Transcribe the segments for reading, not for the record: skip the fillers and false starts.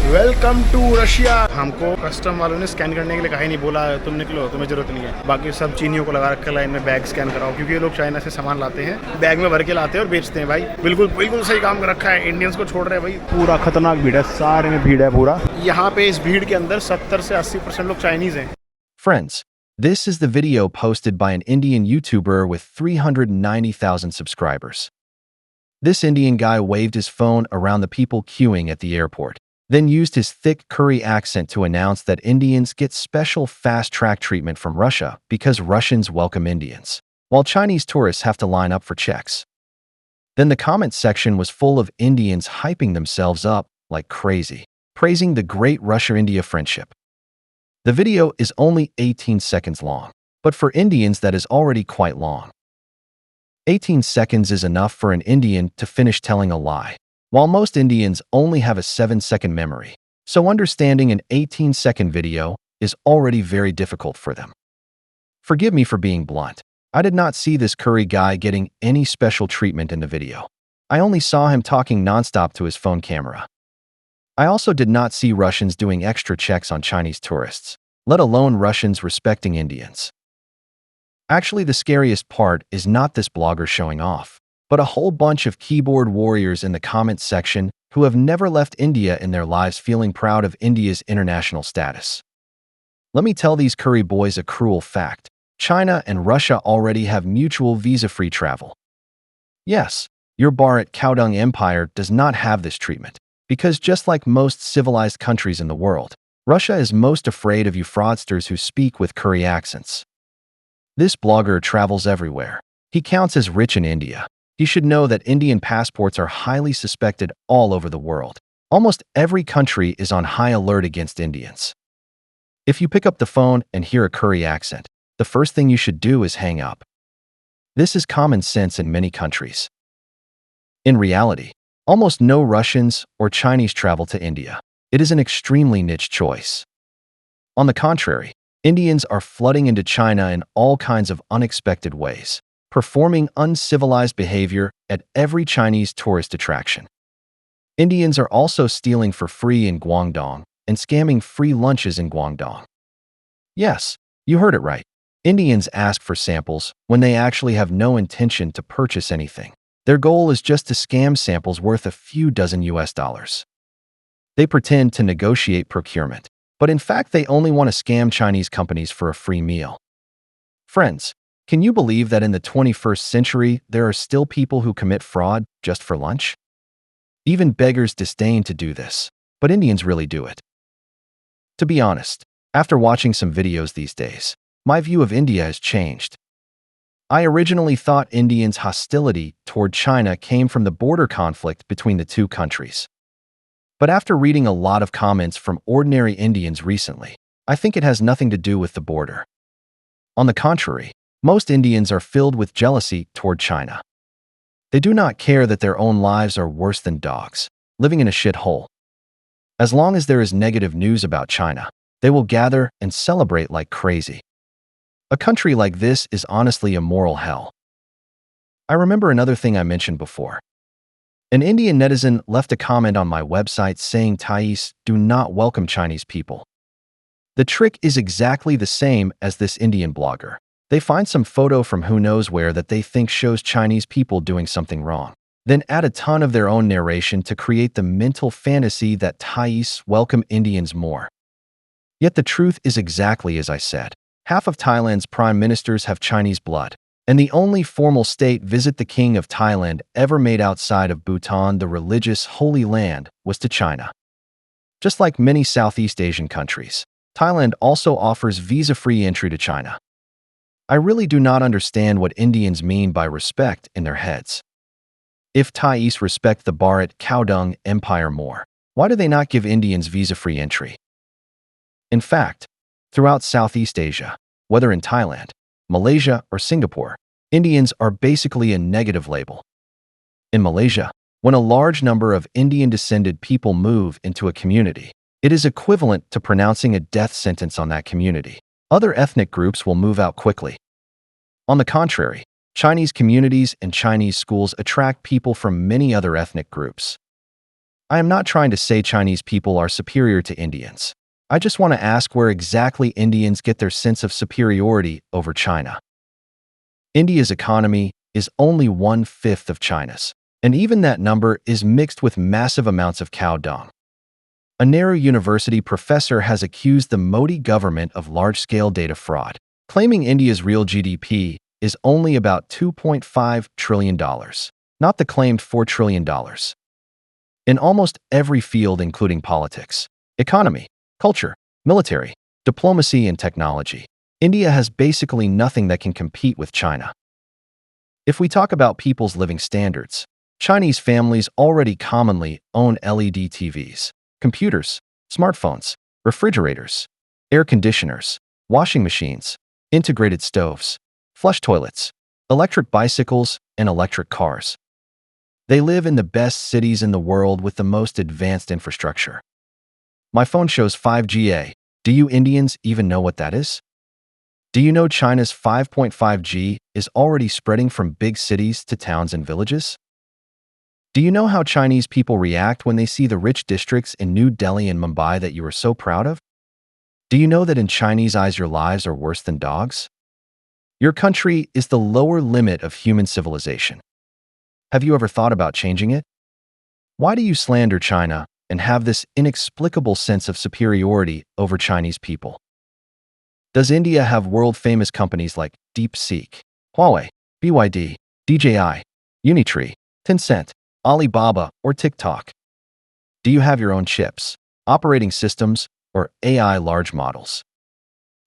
Welcome to Russia. हमको custom वालों ने स्कैन करने के लिए कहा ही नहीं, बोला तुम निकलो, तुम्हें जरूरत नहीं है। बाकी सब चीनियों को लगा रखा लाइन में, बैग स्कैन कराओ, क्योंकि ये लोग चाइना से सामान लाते हैं, बैग में भर के लाते हैं और बेचते हैं। भाई बिल्कुल बिल्कुल सही काम कर रखा है, इंडियंस को छोड़ रहे हैं भाई। पूरा खतरनाक भीड़ है, सारे में भीड़ है पूरा। यहाँ पे इस भीड़ के अंदर 70 से 80% लोग चाइनीज हैं। Friends, this is the video posted by an Indian YouTuber with 390,000 subscribers. This Indian guy waved his phone around the people queuing at the airport, then used his thick curry accent to announce that Indians get special fast-track treatment from Russia because Russians welcome Indians, while Chinese tourists have to line up for checks. Then the comment section was full of Indians hyping themselves up like crazy, praising the great Russia-India friendship. The video is only 18 seconds long, but for Indians that is already quite long. 18 seconds is enough for an Indian to finish telling a lie, while most Indians only have a 7-second memory, so understanding an 18-second video is already very difficult for them. Forgive me for being blunt. I did not see this curry guy getting any special treatment in the video. I only saw him talking nonstop to his phone camera. I also did not see Russians doing extra checks on Chinese tourists, let alone Russians respecting Indians. Actually, the scariest part is not this blogger showing off, but a whole bunch of keyboard warriors in the comments section who have never left India in their lives feeling proud of India's international status. Let me tell these curry boys a cruel fact. China and Russia already have mutual visa-free travel. Yes, your Bharat Cowdung Empire does not have this treatment, because just like most civilized countries in the world, Russia is most afraid of you fraudsters who speak with curry accents. This blogger travels everywhere. He counts as rich in India. He should know that Indian passports are highly suspected all over the world. Almost every country is on high alert against Indians. If you pick up the phone and hear a curry accent, the first thing you should do is hang up. This is common sense in many countries. In reality, almost no Russians or Chinese travel to India. It is an extremely niche choice. On the contrary, Indians are flooding into China in all kinds of unexpected ways, performing uncivilized behavior at every Chinese tourist attraction. Indians are also stealing for free in Guangdong and scamming free lunches in Guangdong. Yes, you heard it right. Indians ask for samples when they actually have no intention to purchase anything. Their goal is just to scam samples worth a few dozen US. They pretend to negotiate procurement, but in fact they only want to scam Chinese companies for a free meal. Friends, can you believe that in the 21st century there are still people who commit fraud just for lunch? Even beggars disdain to do this, but Indians really do it. To be honest, after watching some videos these days, my view of India has changed. I originally thought Indians' hostility toward China came from the border conflict between the two countries. But after reading a lot of comments from ordinary Indians recently, I think it has nothing to do with the border. On the contrary, most Indians are filled with jealousy toward China. They do not care that their own lives are worse than dogs, living in a shithole. As long as there is negative news about China, they will gather and celebrate like crazy. A country like this is honestly a moral hell. I remember another thing I mentioned before. An Indian netizen left a comment on my website saying Thais do not welcome Chinese people. The trick is exactly the same as this Indian blogger. They find some photo from who knows where that they think shows Chinese people doing something wrong, then add a ton of their own narration to create the mental fantasy that Thais welcome Indians more. Yet the truth is exactly as I said. Half of Thailand's prime ministers have Chinese blood, and the only formal state visit the King of Thailand ever made outside of Bhutan, the religious Holy Land, was to China. Just like many Southeast Asian countries, Thailand also offers visa-free entry to China. I really do not understand what Indians mean by respect in their heads. If Thais respect the Bharat Cowdung Empire more, why do they not give Indians visa-free entry? In fact, throughout Southeast Asia, whether in Thailand, Malaysia, or Singapore, Indians are basically a negative label. In Malaysia, when a large number of Indian-descended people move into a community, it is equivalent to pronouncing a death sentence on that community. Other ethnic groups will move out quickly. On the contrary, Chinese communities and Chinese schools attract people from many other ethnic groups. I am not trying to say Chinese people are superior to Indians. I just want to ask where exactly Indians get their sense of superiority over China. India's economy is only 1/5 of China's, and even that number is mixed with massive amounts of cow dung. A Nehru University professor has accused the Modi government of large-scale data fraud, claiming India's real GDP is only about $2.5 trillion, not the claimed $4 trillion. In almost every field, including politics, economy, culture, military, diplomacy, and technology, India has basically nothing that can compete with China. If we talk about people's living standards, Chinese families already commonly own LED TVs, computers, smartphones, refrigerators, air conditioners, washing machines, integrated stoves, flush toilets, electric bicycles, and electric cars. They live in the best cities in the world with the most advanced infrastructure. My phone shows 5G. Do you Indians even know what that is? Do you know China's 5.5G is already spreading from big cities to towns and villages? Do you know how Chinese people react when they see the rich districts in New Delhi and Mumbai that you are so proud of? Do you know that in Chinese eyes your lives are worse than dogs? Your country is the lower limit of human civilization. Have you ever thought about changing it? Why do you slander China and have this inexplicable sense of superiority over Chinese people? Does India have world-famous companies like DeepSeek, Huawei, BYD, DJI, Unitree, Tencent, Alibaba, or TikTok? Do you have your own chips, operating systems, or AI large models?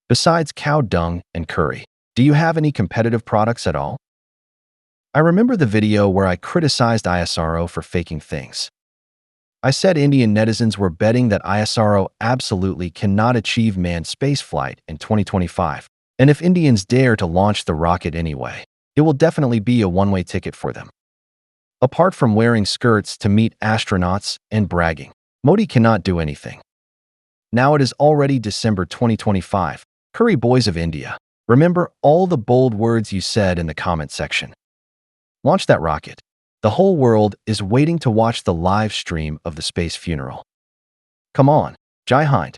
Besides cow dung and curry, do you have any competitive products at all? I remember the video where I criticized ISRO for faking things. I said Indian netizens were betting that ISRO absolutely cannot achieve manned spaceflight in 2025, and if Indians dare to launch the rocket anyway, it will definitely be a one-way ticket for them. Apart from wearing skirts to meet astronauts and bragging, Modi cannot do anything. Now it is already December 2025. Curry boys of India, remember all the bold words you said in the comment section. Launch that rocket. The whole world is waiting to watch the live stream of the space funeral. Come on, Jai Hind.